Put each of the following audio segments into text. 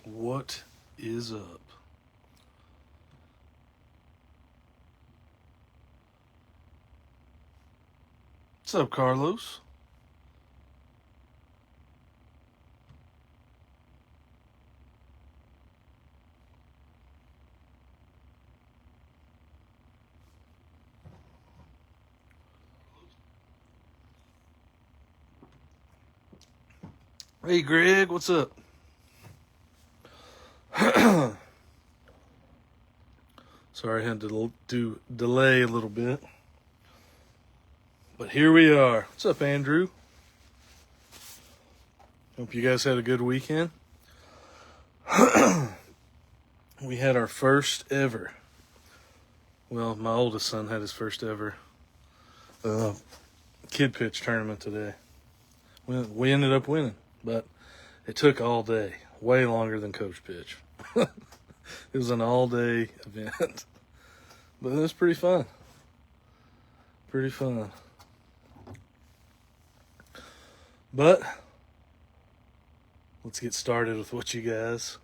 What is up? What's up, Carlos? Hey, Greg, what's up? Sorry, I had to delay a little bit. But here we are. What's up, Andrew? Hope you guys had a good weekend. We had our first ever. Well, my oldest son had his first ever kid pitch tournament today. We ended up winning, but it took all day. Way longer than coach pitch. It was an all-day event. But it was pretty fun. Pretty fun. But let's get started with what you guys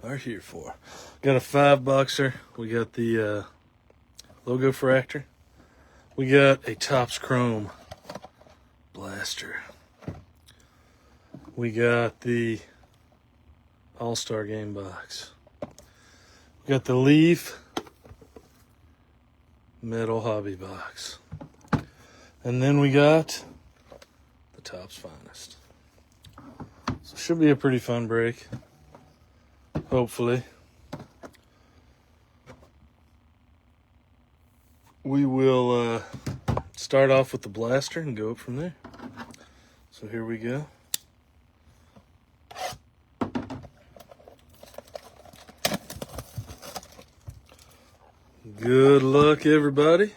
are here for. Got a 5-boxer. We got the logo fractor. We got a Topps Chrome blaster. We got the All-Star Game box. We got the Leaf metal hobby box. And then we got the Topps Finest. So it should be a pretty fun break. Hopefully. We will start off with the blaster and go up from there. So here we go. Good luck, everybody.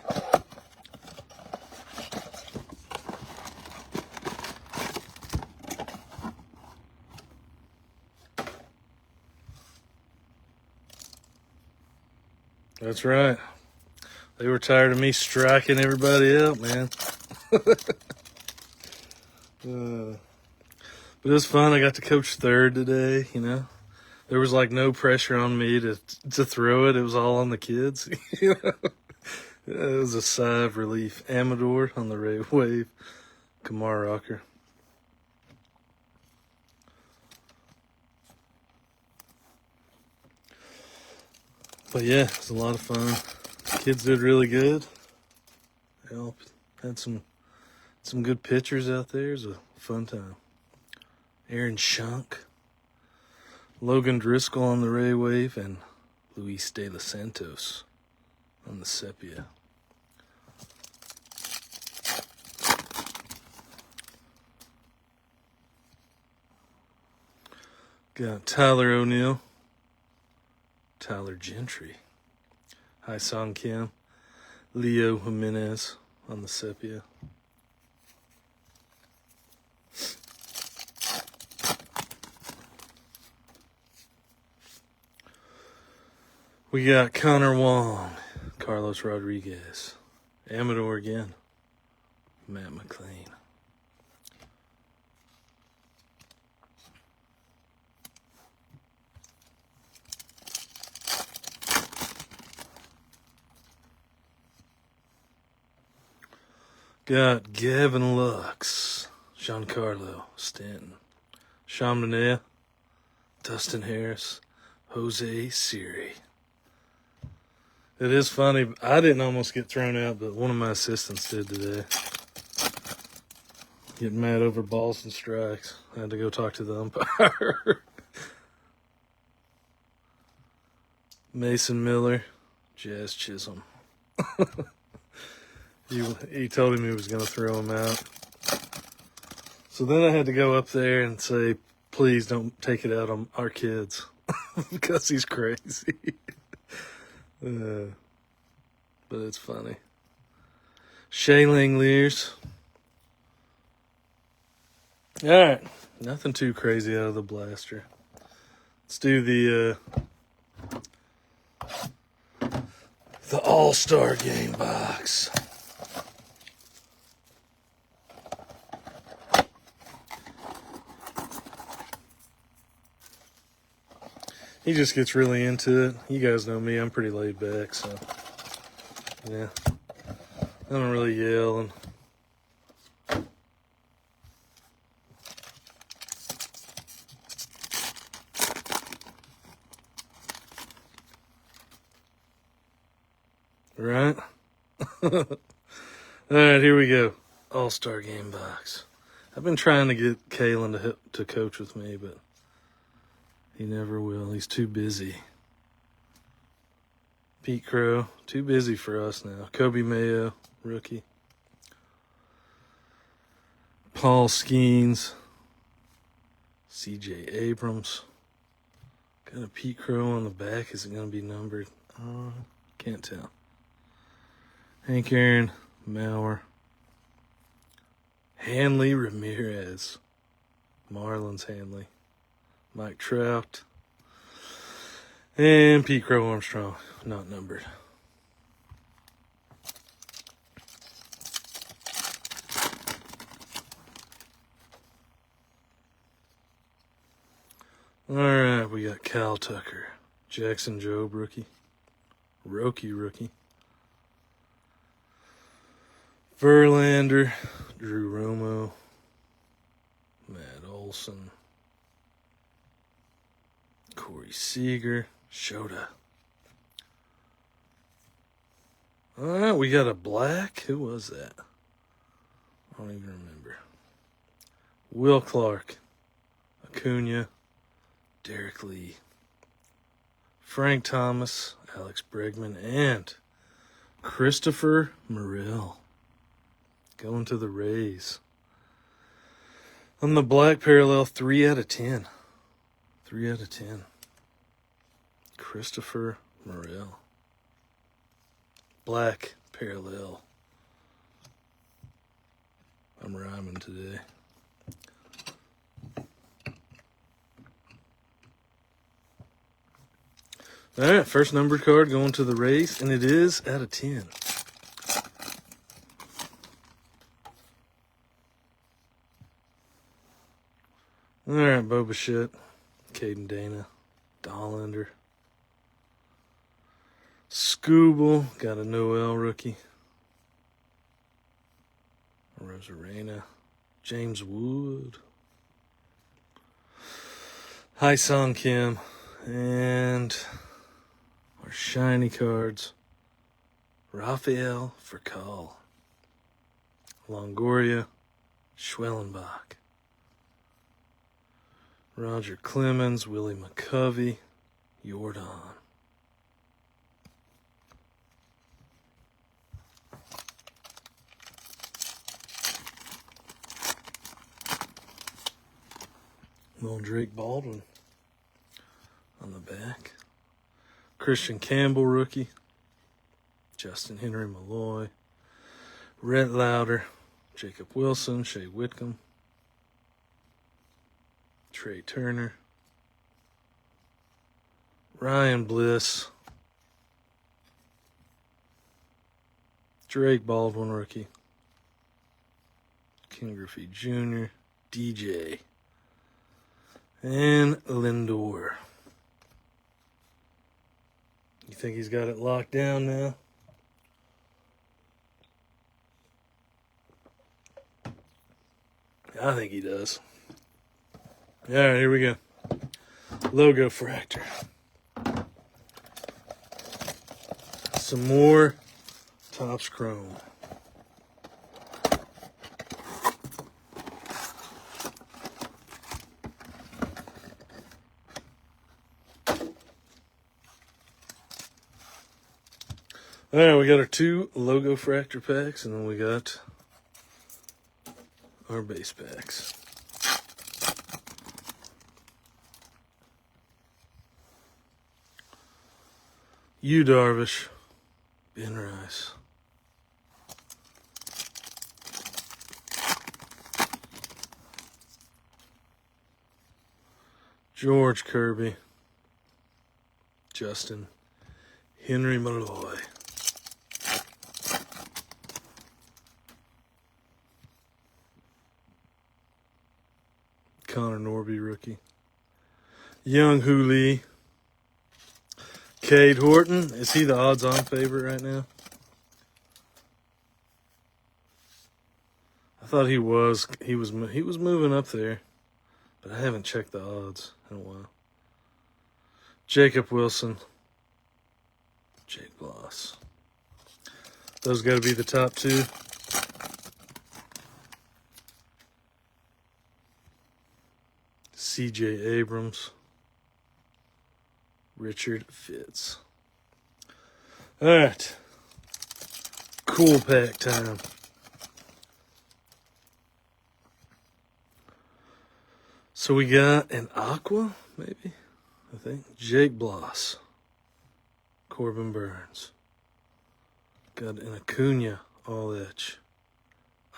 That's right. They were tired of me striking everybody out, man. But it was fun. I got to coach third today, you know. There was like no pressure on me to throw it. It was all on the kids. You know? It was a sigh of relief. Amador on the Ray Wave Kamar rocker. But yeah, it was a lot of fun. Kids did really good. Had some good pitchers out there. It was a fun time. Aaron Shunk, Logan Driscoll on the Ray Wave, and Luis De Los Santos on the Sepia. Got Tyler O'Neill, Tyler Gentry, Hai Song Kim, Leo Jimenez on the Sepia. We got Connor Wong, Carlos Rodriguez, Amador again, Matt McLean. Got Gavin Lux, Giancarlo Stanton, Sean Manea, Dustin Harris, Jose Siri. It is funny. I didn't almost get thrown out, but one of my assistants did today. Getting mad over balls and strikes. I had to go talk to the umpire. Mason Miller, Jazz Chisholm. He told him he was going to throw him out. So then I had to go up there and say, please don't take it out on our kids. Because he's crazy. But it's funny. Shea Langoliers. Alright, nothing too crazy out of the blaster. Let's do the All-Star Game box. He just gets really into it. You guys know me, I'm pretty laid back, so yeah. I don't really yell and right? Alright, here we go. All-Star Game box. I've been trying to get Kalen to coach with me, but he never will. He's too busy. Pete Crow, too busy for us now. Kobe Mayo, rookie. Paul Skeens. C.J. Abrams. Got a Pete Crow on the back. Is it going to be numbered? Can't tell. Hank Aaron, Mauer. Hanley Ramirez. Marlins Hanley. Mike Trout. And Pete Crow Armstrong, not numbered. Alright, we got Kyle Tucker. Jackson Jobe, rookie. Roki, rookie. Verlander. Drew Romo. Matt Olson. Corey Seager. Shota. Alright, we got a black. Who was that? I don't even remember. Will Clark. Acuna. Derek Lee. Frank Thomas. Alex Bregman. And Christopher Morel. Going to the Rays. On the black parallel, 3 out of 10. 3 out of 10. Christopher Morel. Black parallel. I'm rhyming today. Alright, first numbered card going to the Rays, and it is out of 10. Alright, Boba Shit. Caden Dana. Dollander. Scooble. Got a Noel rookie. Rosarena. James Wood. Hai Song Kim. And our shiny cards. Rafael Furcal. Longoria. Schwellenbach. Roger Clemens. Willie McCovey. Jordan. Little Drake Baldwin on the back. Christian Campbell, rookie. Justin Henry Malloy. Rhett Lauder. Jacob Wilson. Shea Whitcomb. Trey Turner. Ryan Bliss. Drake Baldwin, rookie. King Griffey Jr. DJ. And Lindor. You think he's got it locked down now? I think he does. All right, here we go. Logo Fractor. Some more Topps Chrome. All right, we got our 2 Logo Fractor packs, and then we got our base packs. Yu Darvish, Ben Rice, George Kirby. Justin. Henry Malloy. Connor Norby, rookie. Young Hoo Lee. Cade Horton. Is he the odds-on favorite right now? I thought he was. He was moving up there, but I haven't checked the odds in a while. Jacob Wilson. Jake Bloss. Those got to be the top two. C.J. Abrams. Richard Fitz. All right. Cool pack time. So we got an Aqua, maybe, I think. Jake Bloss. Corbin Burns. Got an Acuna all etch.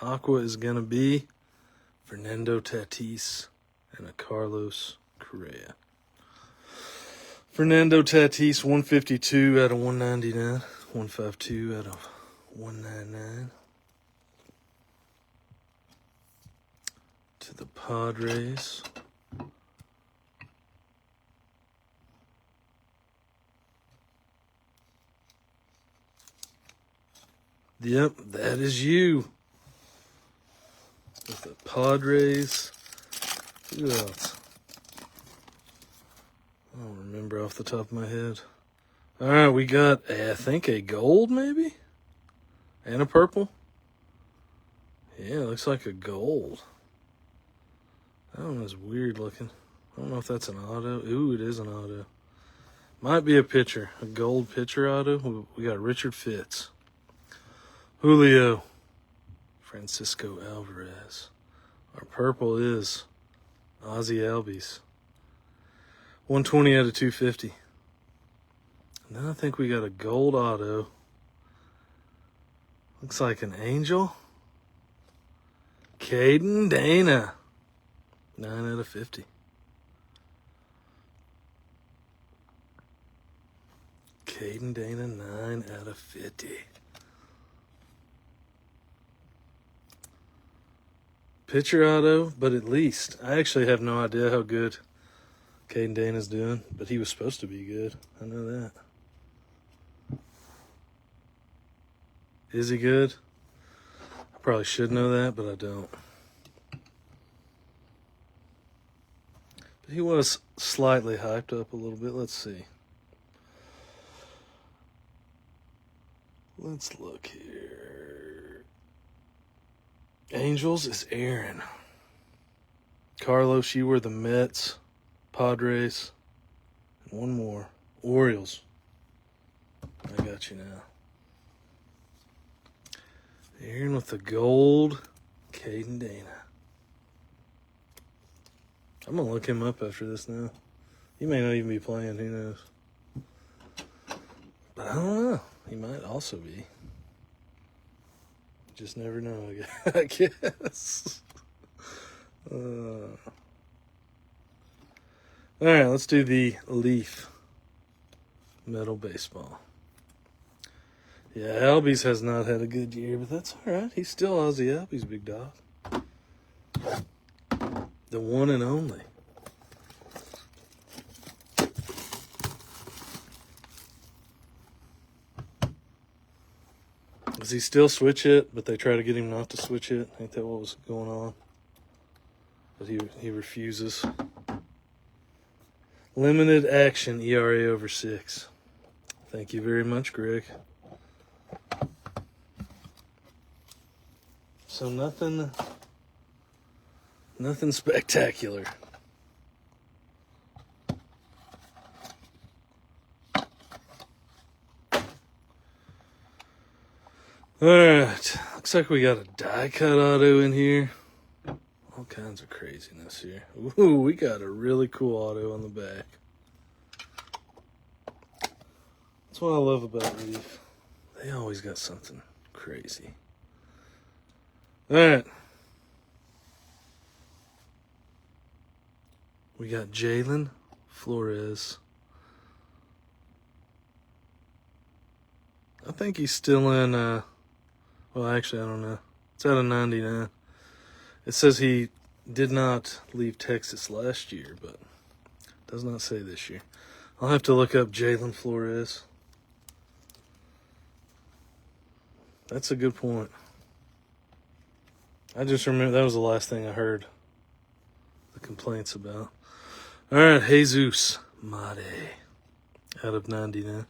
Aqua is going to be Fernando Tatis and a Carlos Correa. Fernando Tatis, 152 out of 199. 152 out of 199. To the Padres. Yep, that is you. With the Padres. Who else? I don't remember off the top of my head. All right, we got, I think, a gold maybe? And a purple? Yeah, looks like a gold. That one is weird looking. I don't know if that's an auto. Ooh, it is an auto. Might be a pitcher. A gold pitcher auto. We got Richard Fitz. Julio. Francisco Alvarez. Our purple is Ozzie Albies. 120 out of 250. And then I think we got a gold auto. Looks like an angel. Caden Dana. 9 out of 50. Caden Dana, 9 out of 50. Pitcher auto, but at least. I actually have no idea how good Caden Dana's doing, but he was supposed to be good. I know that. Is he good? I probably should know that, but I don't. But he was slightly hyped up a little bit. Let's see. Let's look here. Angels is Aaron. Carlos, you were the Mets. Padres. And one more. Orioles. I got you now. Aaron with the gold. Caden Dana. I'm going to look him up after this now. He may not even be playing. Who knows? But I don't know. He might also be. Just never know, I guess. All right, let's do the Leaf Metal Baseball. Yeah, Albies has not had a good year, but that's all right. He's still Ozzie Albies, big dog. The one and only. Does he still switch it, but they try to get him not to switch it? Ain't that what was going on? But he refuses. Limited action ERA over 6. Thank you very much, Greg. So nothing spectacular. Alright, looks like we got a die cut auto in here. All kinds of craziness here. Ooh, we got a really cool auto on the back. That's what I love about Leaf. They always got something crazy. Alright. We got Jalen Flores. I think he's still in, well, actually, I don't know. It's out of 99. It says he did not leave Texas last year, but does not say this year. I'll have to look up Jalen Flores. That's a good point. I just remember that was the last thing I heard the complaints about. All right, Jesus Mate out of 99.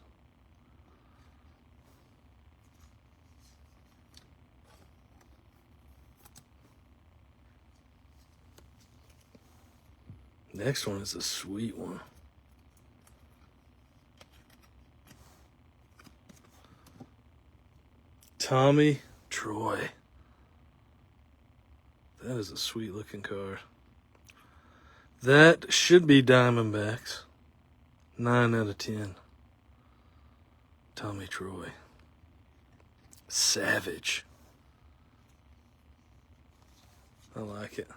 Next one is a sweet one. Tommy Troy. That is a sweet looking card. That should be Diamondbacks. 9 out of 10. Tommy Troy. Savage. I like it.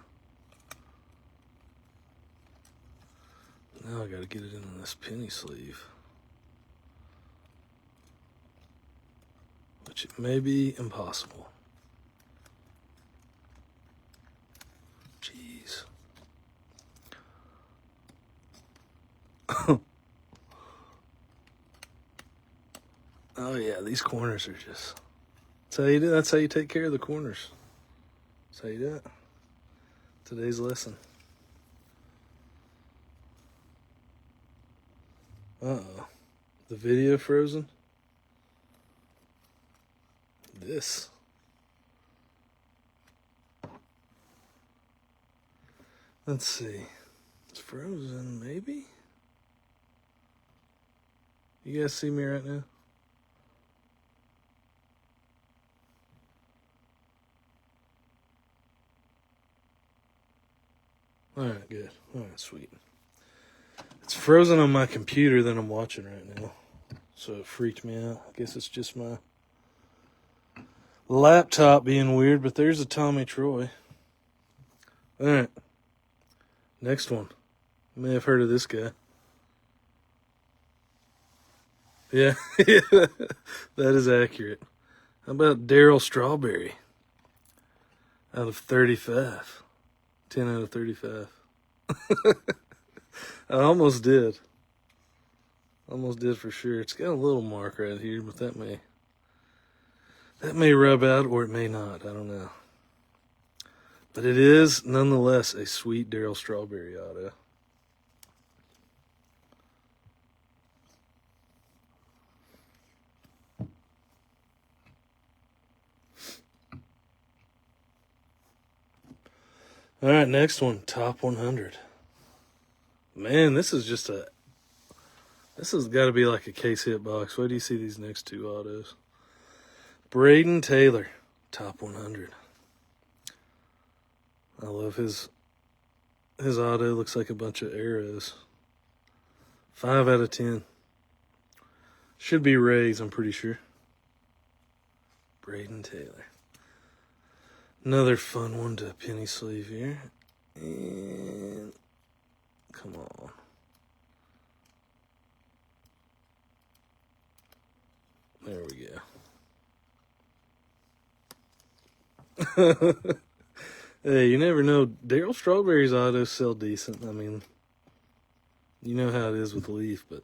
Now I gotta get it in this penny sleeve. Which it may be impossible. Jeez. Oh yeah, these corners are just... That's how you do. That's how you take care of the corners. That's how you do it. Today's lesson. Uh-oh. The video frozen? This. Let's see. It's frozen, maybe? You guys see me right now? Alright, good. Alright, sweet. It's frozen on my computer that I'm watching right now. So it freaked me out. I guess it's just my laptop being weird, but there's a Tommy Troy. Alright. Next one. You may have heard of this guy. Yeah, that is accurate. How about Darryl Strawberry? Out of 35. 10 out of 35. I almost did. Almost did for sure. It's got a little mark right here, but that may rub out or it may not. I don't know. But it is nonetheless a sweet Darryl Strawberry auto. All right, next one, top 100. Man, this has got to be like a case hit box. Why do you see these next two autos? Braden Taylor, top 100. I love his auto. Looks like a bunch of arrows. 5 out of 10. Should be Rays, I'm pretty sure. Braden Taylor. Another fun one to penny sleeve here. And come on. There we go. Hey, you never know. Darryl Strawberry's autos sell decent. I mean, you know how it is with Leaf, but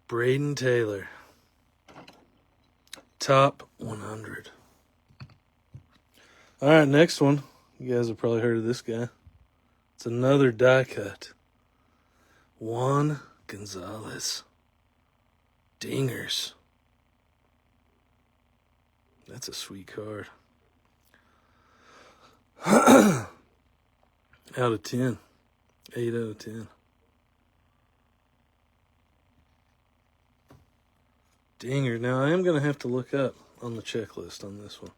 Braden Taylor. Top 100. All right, next one. You guys have probably heard of this guy. It's another die cut. Juan Gonzalez. Dingers. That's a sweet card. Out of 10. 8 out of 10. Dinger. Now, I am going to have to look up on the checklist on this one.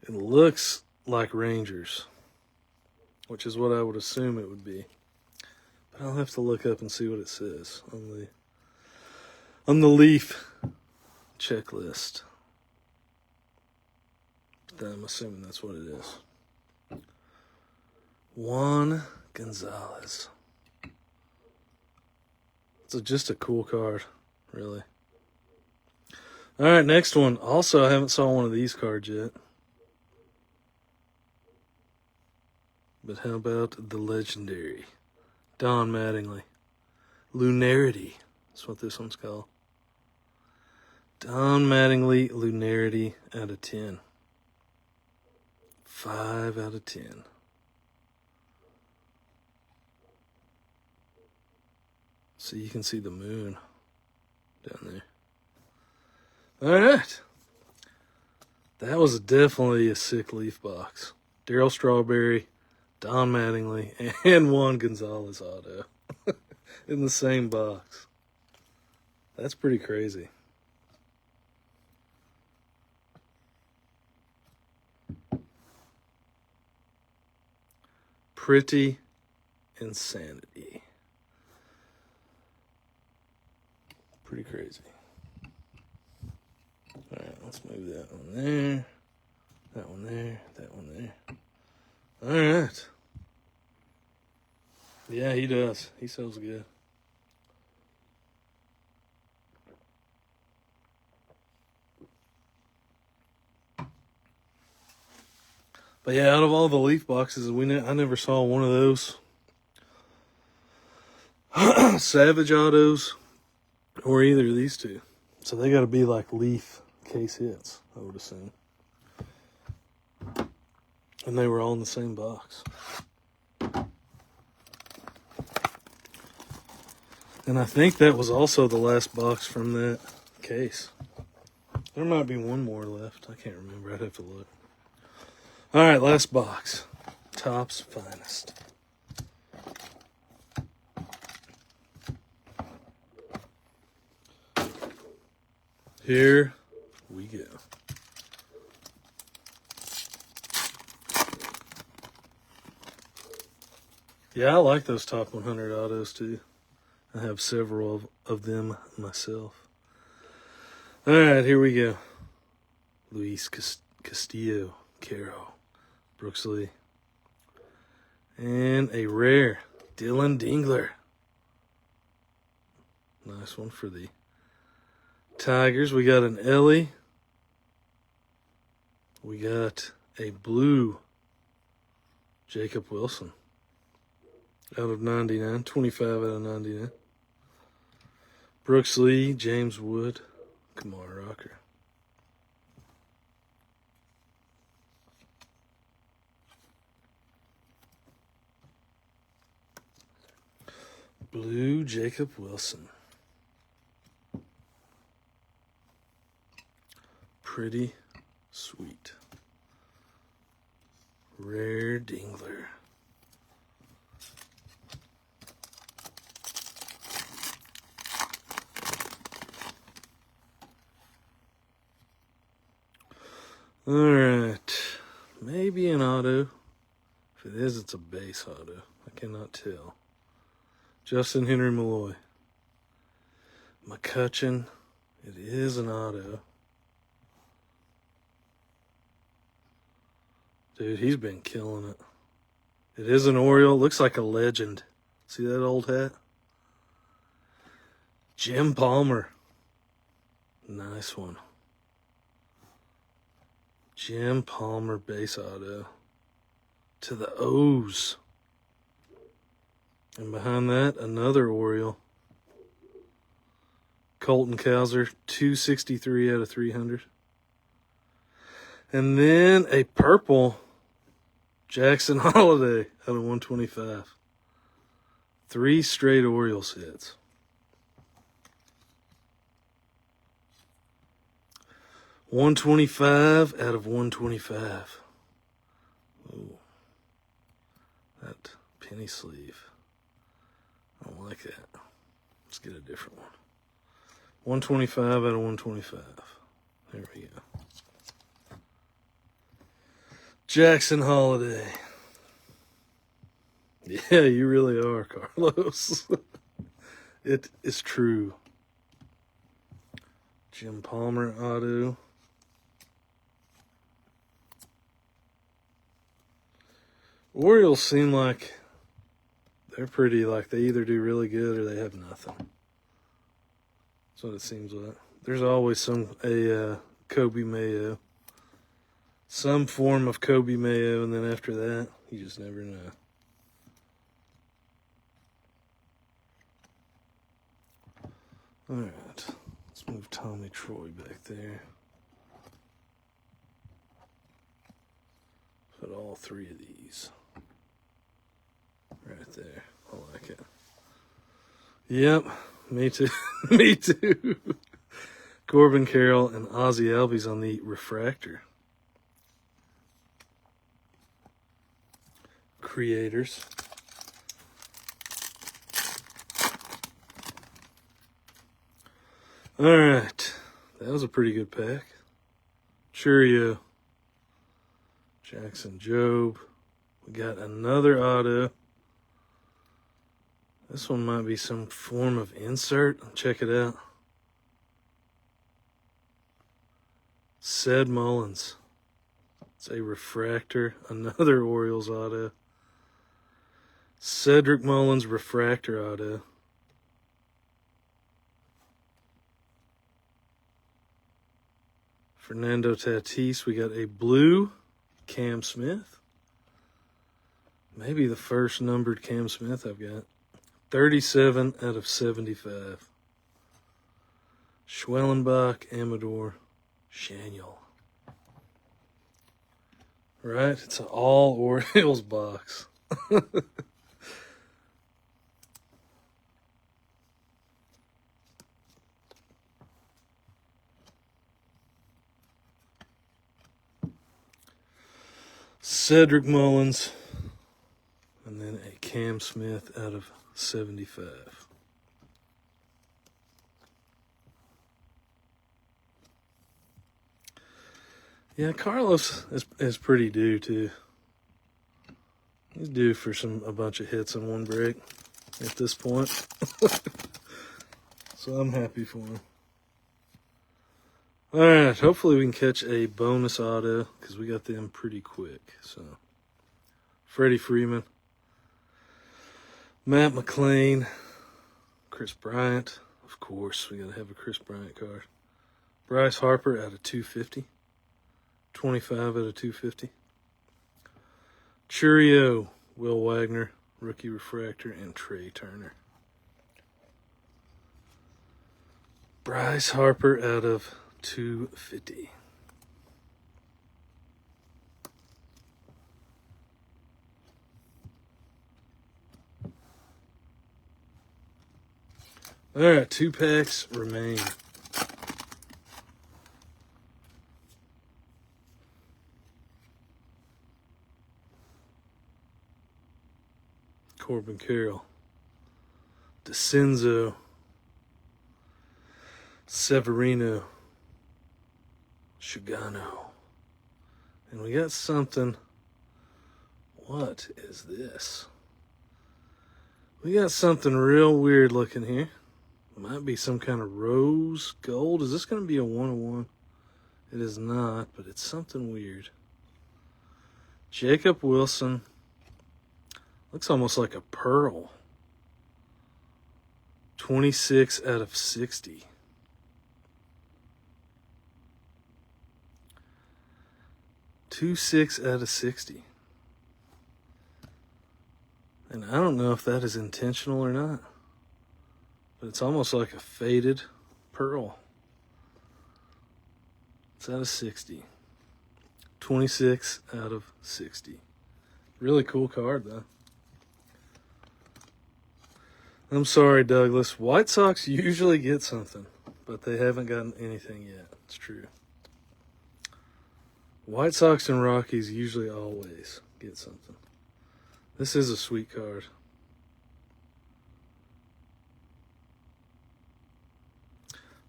It looks like Rangers, which is what I would assume it would be. But I'll have to look up and see what it says on the Leaf checklist. I'm assuming that's what it is. Juan Gonzalez. It's just a cool card, really. All right, next one. Also, I haven't saw one of these cards yet. But how about the legendary Don Mattingly? Lunarity. That's what this one's called. Don Mattingly, Lunarity out of 10. 5 out of 10. So you can see the moon down there. All right. That was definitely a sick leaf box. Darryl Strawberry, Don Mattingly, and Juan Gonzalez auto in the same box. That's pretty crazy. Pretty insanity. Pretty crazy. All right, let's move that one there. That one there. That one there. All right. Yeah, he does. He sells good. But yeah, out of all the leaf boxes, I never saw one of those Savage autos or either of these two. So they got to be like leaf case hits, I would assume. And they were all in the same box. And I think that was also the last box from that case. There might be one more left. I can't remember. I'd have to look. All right, last box. Topps Finest. Here we go. Yeah, I like those top 100 autos too. I have several of them myself. All right, here we go. Luis Castillo, Caro, Brooks Lee. And a rare Dylan Dingler. Nice one for the Tigers. We got an Ellie. We got a blue Jacob Wilson out of 99, 25 out of 99. Brooks Lee, James Wood, Kamar Rocker. Blue Jacob Wilson. Pretty sweet. Rare Dingler. All right. Maybe an auto. If it is, it's a base auto. I cannot tell. Justin Henry Malloy. McCutcheon. It is an auto. Dude, he's been killing it. It is an Oriole. Looks like a legend. See that old hat? Jim Palmer. Nice one. Jim Palmer base auto. To the O's. And behind that, another Oriole. Colton Cowser, 263 out of 300. And then a purple Jackson Holiday out of 125. 3 straight Orioles hits. $125 out of 125. Ooh. That penny sleeve. I don't like that. Let's get a different one. 125 out of 125. There we go. Jackson Holiday. Yeah, you really are, Carlos. It is true. Jim Palmer auto. Orioles seem like they're pretty, like they either do really good or they have nothing. That's what it seems like. There's always a Kobe Mayo. Some form of Kobe Mayo, and then after that, you just never know. All right, let's move Tommy Troy back there. Put all three of these right there. I like it. Yep, me too. Me too. Corbin Carroll and Ozzie Albies on the refractor. Creators. All right, that was a pretty good pack. Churio, Jackson Jobe. We got another auto. This one might be some form of insert. Check it out. Ced Mullins. It's a refractor. Another Orioles auto. Cedric Mullins refractor auto. Fernando Tatis. We got a blue Cam Smith. Maybe the first numbered Cam Smith I've got. 37 out of 75. Schwellenbach, Amador, Shaniel. Right? It's an all Orioles box. Cedric Mullins, and then a Cam Smith out of 75. Yeah, Carlos is pretty due too. He's due for a bunch of hits in one break at this point. So I'm happy for him. All right, hopefully we can catch a bonus auto because we got them pretty quick. So, Freddie Freeman, Matt McLean, Chris Bryant. Of course, we got to have a Chris Bryant card. Bryce Harper out of 250. 25 out of 250. Churio, Will Wagner, rookie refractor, and Trey Turner. Bryce Harper out of 250. All right, 2 packs remain. Corbin Carroll, DeCenzo, Severino, Shigano. And we got something. What is this? We got something real weird looking here. Might be some kind of rose gold. Is this going to be a 101? It is not, but it's something weird. Jacob Wilson. Looks almost like a pearl. 26 out of 60. Two 6 out of 60. And I don't know if that is intentional or not. But it's almost like a faded pearl. It's out of 60. 26 out of 60. Really cool card, though. I'm sorry, Douglas. White Sox usually get something, but they haven't gotten anything yet. It's true. White Sox and Rockies usually always get something. This is a sweet card.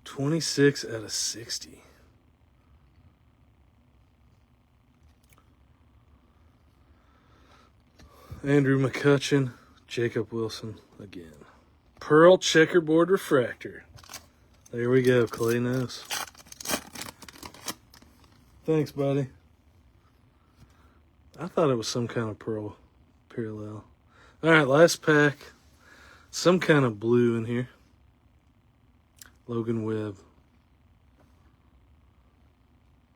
$26 out of 60. Andrew McCutchen, Jacob Wilson again. Pearl checkerboard refractor. There we go. Clay knows. Thanks, buddy. I thought it was some kind of pearl parallel. All right, last pack. Some kind of blue in here. Logan Webb.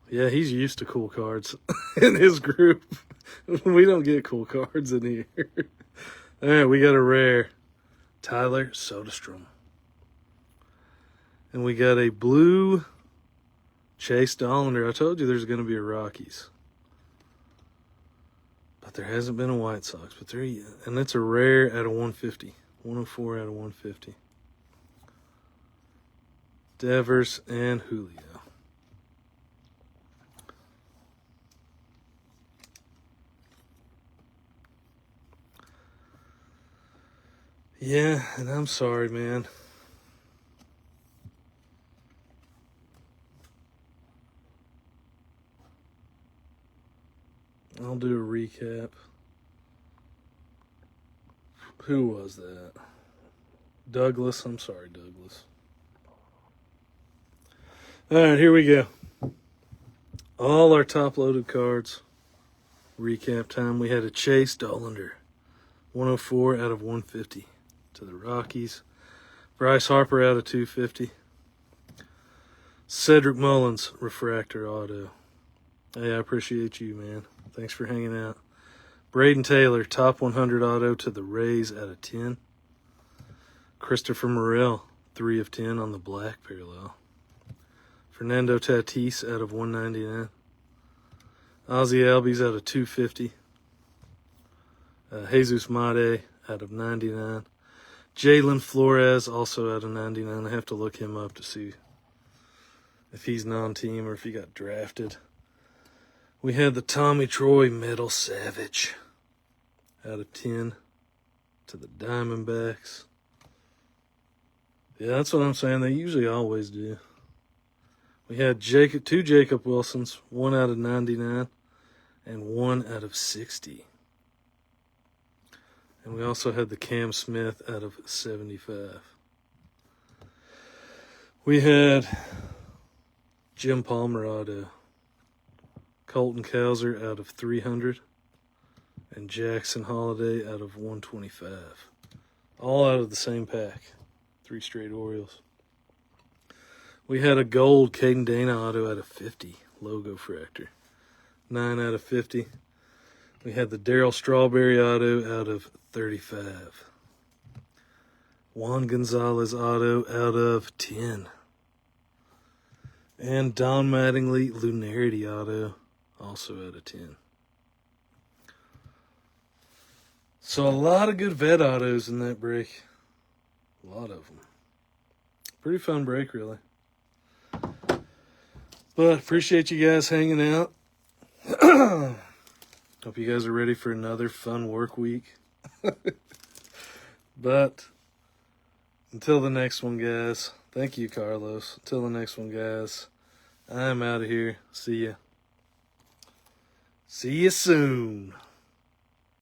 Yeah, he's used to cool cards in his group. We don't get cool cards in here. All right, we got a rare. Tyler Soderstrom. And we got a blue Chase Dollander. I told you there's going to be a Rockies. But there hasn't been a White Sox. But there, and that's a rare out of 150. 104 out of 150. Devers and Julio. Yeah, and I'm sorry, man. I'll do a recap. Who was that? Douglas. I'm sorry, Douglas. All right, here we go. All our top-loaded cards. Recap time. We had a Chase Dollander. 104 out of 150 to the Rockies. Bryce Harper out of 250. Cedric Mullins, refractor auto. Hey, I appreciate you, man. Thanks for hanging out. Braden Taylor, top 100 auto to the Rays out of 10. Christopher Morel, 3 of 10 on the black parallel. Fernando Tatis out of 199. Ozzie Albies out of 250. Jesus Mate out of 99. Jalen Flores also out of 99. I have to look him up to see if he's non-team or if he got drafted. We had the Tommy Troy Metal Savage out of 10 to the Diamondbacks. Yeah, that's what I'm saying. They usually always do. We had two Jacob Wilsons, 1 out of 99 and 1 out of 60. And we also had the Cam Smith out of 75. We had Jim Palmer auto, Colton Cowser out of 300, and Jackson Holiday out of 125. All out of the same pack. 3 straight Orioles. We had a gold Caden Dana auto out of 50, logo fractor. 9 out of 50. We had the Darryl Strawberry auto out of 35. Juan Gonzalez auto out of 10. And Don Mattingly Lunarity auto also out of 10. So a lot of good vet autos in that break. A lot of them. Pretty fun break, really. But appreciate you guys hanging out. Hope you guys are ready for another fun work week. But until the next one, guys. Thank you, Carlos. Until the next one, guys. I'm out of here. See ya. See you soon.